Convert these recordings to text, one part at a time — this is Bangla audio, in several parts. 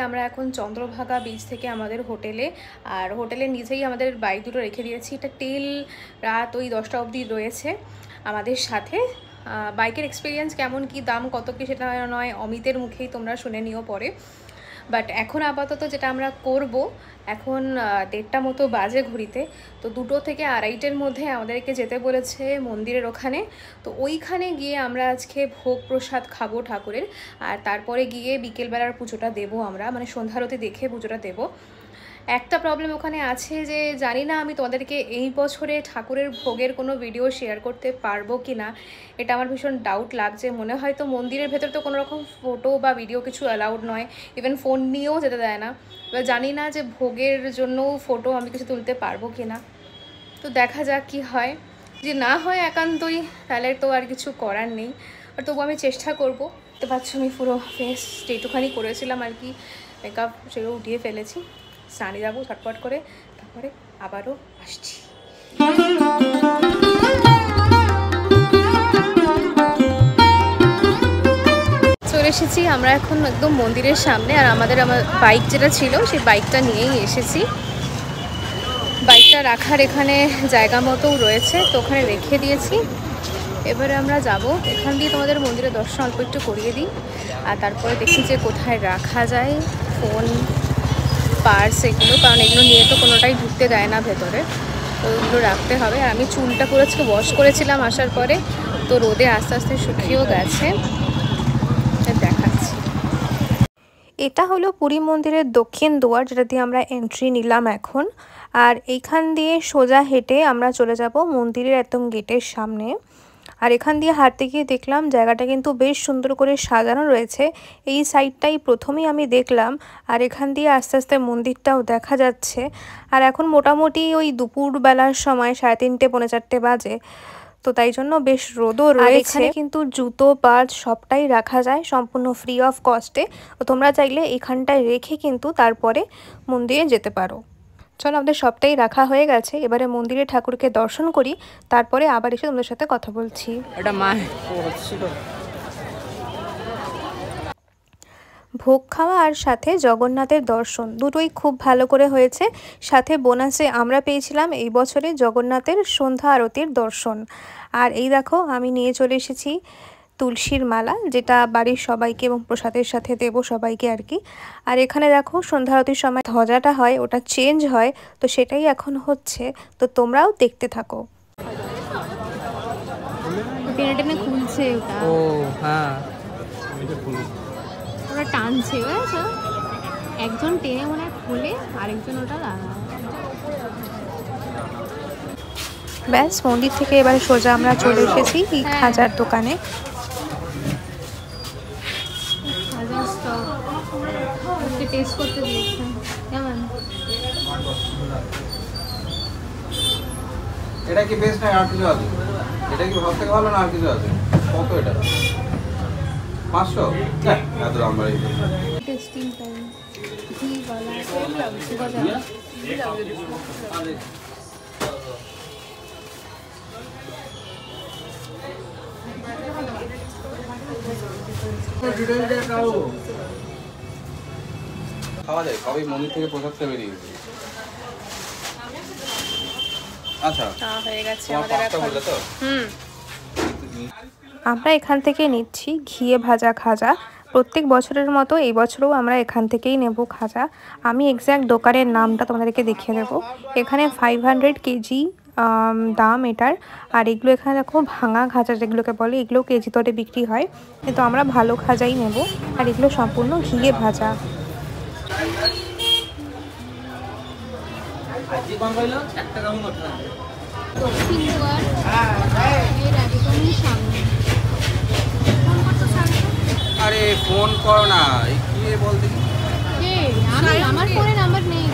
আমরা এখন চন্দ্রভাগা বিচ থেকে আমাদের হোটেলে, আর হোটেলের নিচেই আমাদের বাইক দুটো রেখে দিয়েছি। এটা টিল রাত ওই 10টা অবধি রয়েছে আমাদের সাথে। বাইকের এক্সপিরিয়েন্স কেমন, কি দাম, কত কি, সেটা নয় অমিতের মুখেই তোমরা শুনে নিও পরে। বাট এখন আপাতত যেটা আমরা করব, এখন 1:30 মতো বাজে ঘড়িতে, তো 2 থেকে 2:30-এর মধ্যে আমাদেরকে যেতে বলেছে মন্দিরের ওখানে। তো ওইখানে গিয়ে আমরা আজকে ভোগ প্রসাদ খাবো ঠাকুরের, আর তারপরে গিয়ে বিকেলবেলার পুজোটা দেবো আমরা, মানে সন্ধ্যারতি দেখে পুজোটা দেবো। একটা প্রবলেম ওখানে আছে যে জানি না আমি তোমাদেরকে এই বছরে ঠাকুরের ভোগের কোনো ভিডিও শেয়ার করতে পারবো কি না, এটা আমার ভীষণ ডাউট লাগছে। মনে হয় তো মন্দিরের ভেতর তো কোনো রকম ফটো বা ভিডিও কিছু অ্যালাউড নয়, ইভেন ফোন নিয়েও যেতে দেয় না। এবার জানি না যে ভোগের জন্য ফটো আমি কিছু তুলতে পারবো কি না, তো দেখা যাক কি হয়। যে না হয় একান্তই, তাহলে তো আর কিছু করার নেই, আর তবু আমি চেষ্টা করবো। তো পাচ্ছ আমি পুরো ফেস যেটুখানি করেছিলাম আর কি মেকআপ সেগুলো উঠিয়ে ফেলেছি। স্নানে যাবো ঝটপট করে, তারপরে আবারও আসছি। চলে এসেছি আমরা এখন একদম মন্দিরের সামনে, আর আমার বাইক যেটা ছিল সেই বাইকটা নিয়েই এসেছি। বাইকটা রাখার এখানে জায়গা মতোও রয়েছে, তো ওখানে রেখে দিয়েছি। এবারে আমরা যাব, এখান দিয়ে তোমাদের মন্দিরের দর্শন অল্প একটু করিয়ে দিই, আর তারপরে দেখি যে কোথায় রাখা যায় ফোন, পার্স, এগুলো, কারণ এগুলো নিয়ে তো কোনোটাই ঢুকতে দেয় না ভেতরে, তো ওগুলো রাখতে হবে। আর আমি চুলটা পুরো আজকে ওয়াশ করেছিলাম আসার পরে, তো রোদে আস্তে আস্তে শুকিয়েও গেছে। দেখাচ্ছি, এটা হলো পুরী মন্দিরের দক্ষিণ দুয়ার, যেটা দিয়ে আমরা এন্ট্রি নিলাম এখন। আর এইখান দিয়ে সোজা হেঁটে আমরা চলে যাব মন্দিরের একদম গেটের সামনে। আর এখান দিয়ে হাঁটতে গিয়ে দেখলাম জায়গাটা কিন্তু বেশ সুন্দর করে সাজানো রয়েছে। এই সাইডটাই প্রথমেই আমি দেখলাম, আর এখান দিয়ে আস্তে আস্তে মন্দিরটাও দেখা যাচ্ছে। আর এখন মোটামুটি ওই দুপুরবেলার সময় 3:30 পৌনে 4টে বাজে, তো তাই জন্য বেশ রোদও রয়েছে। এখানে কিন্তু জুতো পার্স সবটাই রাখা যায় সম্পূর্ণ ফ্রি অফ কস্টে, তো তোমরা চাইলে এখানটায় রেখে কিন্তু তারপরে মন্দিরে যেতে পারো। চলো, আমাদের সবটাই রাখা হয়ে গেছে, এবারে মন্দিরে ঠাকুরকে দর্শন করি, তারপরে আবার এসে তোমাদের সাথে কথা বলছি। ভোগ খাওয়া আর সাথে জগন্নাথের দর্শন দুটোই খুব ভালো করে হয়েছে। সাথে বোনাসে আমরা পেয়েছিলাম এই বছরে জগন্নাথের সন্ধ্যা আরতির দর্শন। আর এই দেখো আমি নিয়ে চলে এসেছি তুলসীর মালা, যেটা বাড়ির সবাইকে এবং প্রসাদের সাথে দেবো সবাইকে আর কি। আর এখানে দেখো সন্ধ্যা আরতির সময় ধ্বজাটা হয়, ওটা চেঞ্জ হয়, তো সেটাই এখন হচ্ছে, তো তোমরাও দেখতে থাকো। টেনে টেনে খুলছে ওটা, ও হ্যাঁ ওটা টানছে, বুঝেছো? একজন টেনে মনে হয় খুলে, আরেকজন ওটা লাগায়। ব্যাস, মন্দির থেকে এবারে সোজা আমরা চলে এসেছি এই খাজার দোকানে। টেস্ট করতে দিয়েছে কেমন, এটা কি বেস্ট না আর কিছু আছে? এটা কি সব থেকে ভালো না আর কিছু আছে? কত এটা? 500? হ্যাঁ, এত দাম বাড়িয়ে দিয়েছে। টেস্টিং টাইম ঘি वाला গজা খাওয়া যায়, সবই মন্দির থেকে প্রসাদটা বেরিয়ে গেছে। আচ্ছা, হয়ে গেছে আমাদের এখন। আমরা এখান থেকে নিচ্ছি ঘিয়ে ভাজা খাজা। প্রত্যেক বছরের মতো এই বছরও আমরা এখান থেকেই নেব খাজা। আমি এক্স্যাক্ট দোকানের নামটা তোমাদেরকে দেখিয়ে দেবো। এখানে 500 কেজি দাম এটার। আর এগুলো এখানে দেখো ভাঙা খাজা যেগুলোকে বলে, এগুলো কেজি দরে বিক্রি হয়, কিন্তু আমরা ভালো খাজাই নেব। আর এগুলো সম্পূর্ণ ঘিয়ে ভাজা। আরে ফোন করো না, কি বলতে আমি আমার ফোনে নাম্বার নেই,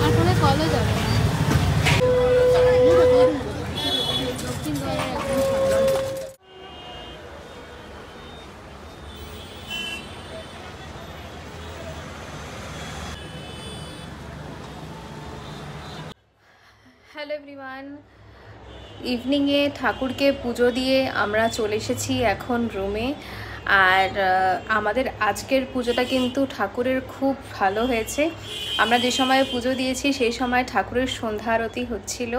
আর ফোনে কলও যাবে। হ্যালো এভরিওয়ান, ইভিনিংয়ে ঠাকুরকে পুজো দিয়ে আমরা চলে এসেছি এখন রুমে। আর আমাদের আজকের পুজোটা কিন্তু ঠাকুরের খুব ভালো হয়েছে। আমরা যে সময় পুজো দিয়েছি সেই সময় ঠাকুরের সন্ধ্যা আরতি হচ্ছিল।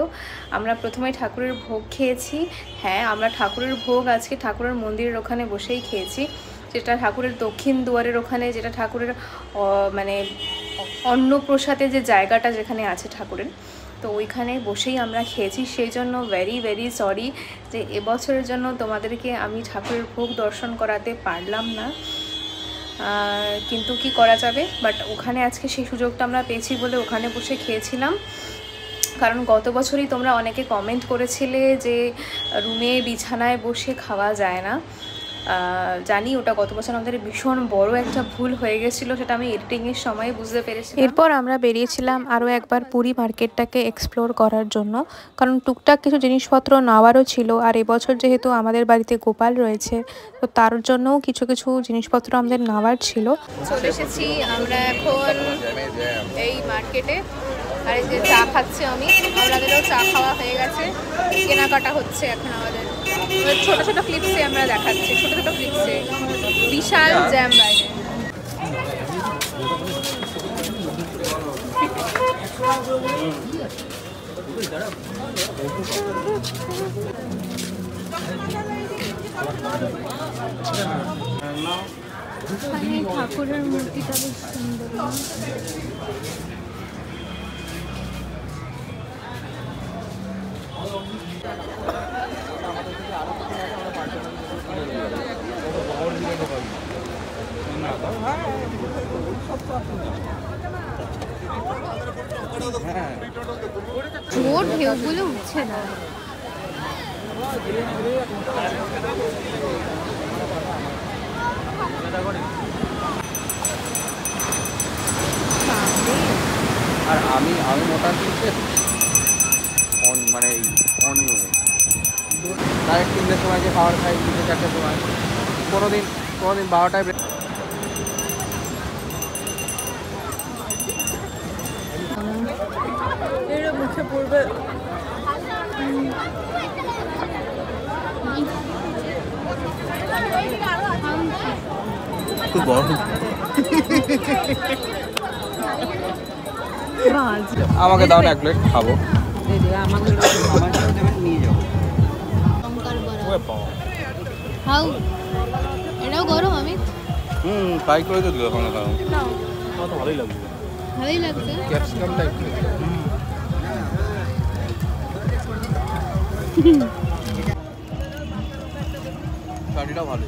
আমরা প্রথমে ঠাকুরের ভোগ খেয়েছি। হ্যাঁ, আমরা ঠাকুরের ভোগ আজকে ঠাকুরের মন্দিরের ওখানে বসেই খেয়েছি, যেটা ঠাকুরের দক্ষিণ দুয়ারের ওখানে, যেটা ঠাকুরের মানে অন্নপ্রসাদের যে জায়গাটা যেখানে আছে ঠাকুরের, তো ওইখানে বসেই আমরা খেয়েছি। সেই জন্য ভেরি ভেরি সরি যে এবছরের জন্য তোমাদেরকে আমি ঠাকুরের ভোগ দর্শন করাতে পারলাম না, কিন্তু কি করা যাবে। বাট ওখানে আজকে সেই সুযোগটা আমরা পেয়েছি বলে ওখানে বসে খেয়েছিলাম। কারণ গত বছরই তোমরা অনেকে কমেন্ট করেছিলে যে রুমে বিছানায় বসে খাওয়া যায় না। জানি ওটা গত বছর আমাদের ভীষণ বড় একটা ভুল হয়ে গেছিলো, সেটা আমি এডিটিংয়ের সময় বুঝতে পেরেছি। এরপর আমরা বেরিয়েছিলাম আরও একবার পুরী মার্কেটটাকে এক্সপ্লোর করার জন্য, কারণ টুকটাক কিছু জিনিসপত্র নেওয়ারও ছিল। আর এবছর যেহেতু আমাদের বাড়িতে গোপাল রয়েছে, তো তার জন্যও কিছু কিছু জিনিসপত্র আমাদের নেওয়ার ছিল। চলে এসেছি আমরা এখন এই মার্কেটে, আর এই যে চা খাচ্ছি আমি, আমাদেরও চা খাওয়া হয়ে গেছে, কেনাকাটা হচ্ছে এখন আমাদের। ছোট ছোট ক্লিপসে আমরা দেখাচ্ছি, ছোট ছোট ক্লিপসে বিশাল জ্যাম বাইরে। ঠাকুরের মূর্তিটা বেশ সুন্দর। জোর ঢেউগুলো উঠছে না। আর আমি মোটা কিনতে মানে অনিয়মে ডাইরেক্ট 3টের সময় যে খাবার খাই, 3-4টের সময়, কোনোদিন 12টায়। মুখে পড়বে। খুব গরম। আমাকে দাও না 1 প্লেট, খাবো। এটাও গরম আমি ফ্রাই করে তো দিল ওখানে, খাও। তো ভালোই লাগবে, ভালোই লাগছে। ক্যাপসিকামটা একটু কারিটা ভালো।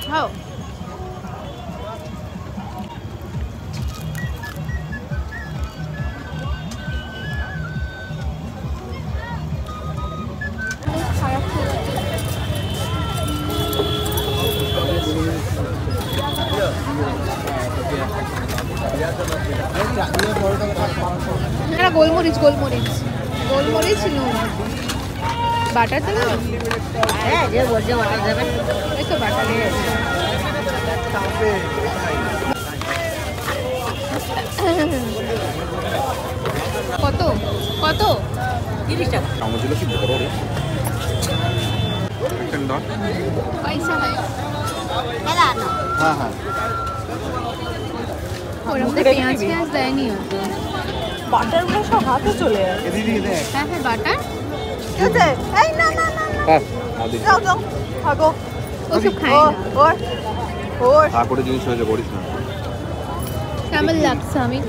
খাও। গোলমরিচ গোলমরিচ গোলমরিচ নুন বাটার দেবে। হ্যাঁ, যে বলছে বাটার দেবেন, এই তো বাটার কত কত 30 টাকা। চামচগুলো কি বড় রে? পয়সা হয়। হ্যাঁ হ্যাঁ, ওর মধ্যে পেঁয়াজ পেঁয়াজ দেয়নি হয়তো। বাটারগুলো সব হাতে চলে যায়। হ্যাঁ হ্যাঁ, বাটার এই না না না যাও যাও থাকো, ওসব খাই না। ওর করে জিনিস হয়েছে, করিস না। কেমন লাগছে আমি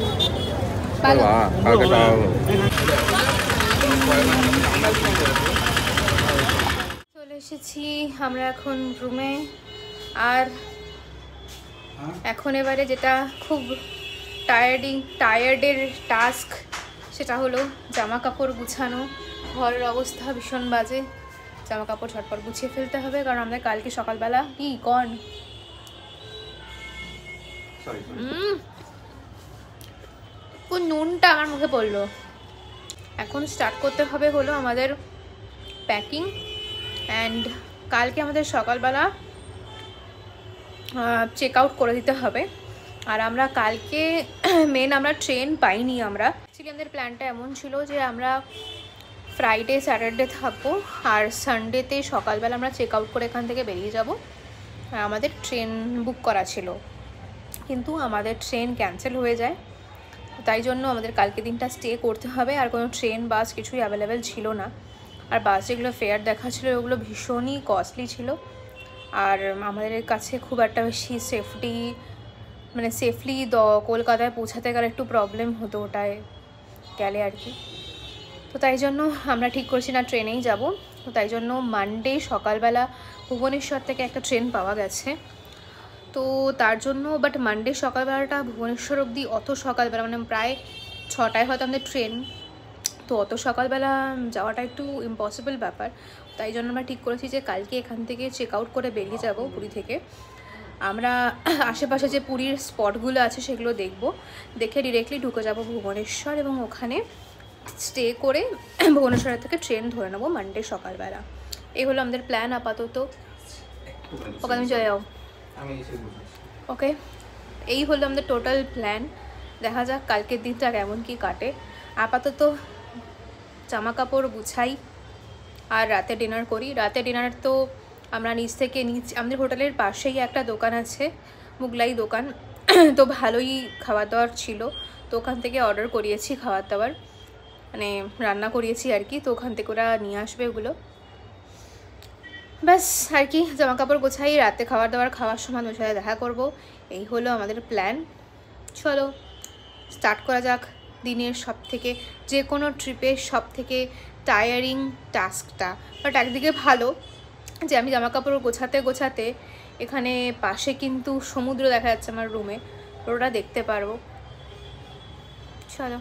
চলে এসেছি আমরা এখন রুমে। আর এখন এবারে যেটা খুব টায়ার্ডের টাস্ক, সেটা হলো জামা কাপড় গুছানো। ঘরের অবস্থা ভীষণ বাজে, জামা কাপড় ঝটপট গুছিয়ে ফেলতে হবে, কারণ আমাদের কালকে সকালবেলা কি কর্ন কোন নুনটা আমার মুখে পড়লো। এখন স্টার্ট করতে হবে হলো আমাদের প্যাকিং। অ্যান্ড কালকে আমাদের সকালবেলা চেক আউট করে দিতে হবে। আর আমরা কালকে আমরা ট্রেন পাইনি। আমরা অ্যাকচুয়ালি আমাদের প্ল্যানটা এমন ছিল যে আমরা ফ্রাইডে স্যাটারডে থাকবো, আর সানডেতে সকালবেলা আমরা চেক আউট করে এখান থেকে বেরিয়ে যাব। আর আমাদের ট্রেন বুক করা ছিল, কিন্তু আমাদের ট্রেন ক্যান্সেল হয়ে যায়, তাই জন্য আমাদের কালকে দিনটা স্টে করতে হবে। আর কোনো ট্রেন বাস কিছুই অ্যাভেলেবেল ছিল না। আর বাস যেগুলো ফেয়ার দেখাচ্ছিলো ওগুলো ভীষণই কস্টলি ছিল, আর আমাদের কাছে খুব একটা বেশি সেফলি কলকাতায় পৌঁছাতে গেলে একটু প্রবলেম হতো ওটায় গেলে আর কি। তো তাই জন্য আমরা ঠিক করছি না ট্রেনেই যাব। তো তাই জন্য মানডে সকালবেলা ভুবনেশ্বর থেকে একটা ট্রেন পাওয়া গেছে, তো তার জন্য বাট মানডে সকালবেলাটা ভুবনেশ্বর অবধি অত সকালবেলা প্রায় 6টায় হয়তো আমাদের ট্রেন, তো অত সকালবেলা যাওয়াটা একটু ইম্পসিবল ব্যাপার। তাই জন্য আমরা ঠিক করেছি যে কালকে এখান থেকে চেক আউট করে বেরিয়ে যাব পুরী থেকে। আমরা আশেপাশে যে পুরীর স্পটগুলো আছে সেগুলো দেখে ডিরেক্টলি ঢুকে যাব ভুবনেশ্বর, এবং ওখানে স্টে করে ভুবনেশ্বরের থেকে ট্রেন ধরে নেবো মানডে সকালবেলা। এই হলো আমাদের প্ল্যান আপাতত। ওকে তুমি চলে যাও। ওকে, এই হলো আমাদের টোটাল প্ল্যান। দেখা যাক কালকের দিনটা কেমন কি কাটে। আপাতত জামা কাপড় গুছাই আর রাতে ডিনার করি। রাতে ডিনার তো আমরা আমাদের হোটেলের পাশেই একটা দোকান আছে, মুগলাই দোকান, তো ভালোই খাবার দাবার ছিল, তো ওখান থেকে অর্ডার করিয়েছি খাবার দাবার, রান্না করিয়েছি আর কি। তো ওখান থেকে ওরা নিয়ে আসবে ওগুলো, ব্যাস আর কি। জামা কাপড় গোছাই, রাতে খাবার দাবার খাওয়ার সময় ওর সাথে দেখা করব। এই হলো আমাদের প্ল্যান। চলো স্টার্ট করা যাক দিনের যে কোনো ট্রিপের সব থেকে টায়ারিং টাস্কটা। বাট একদিকে ভালো যে আমি জামা কাপড় গোছাতে এখানে পাশে কিন্তু সমুদ্র দেখা যাচ্ছে আমার রুমে, ওটা দেখতে পারবো। চলো।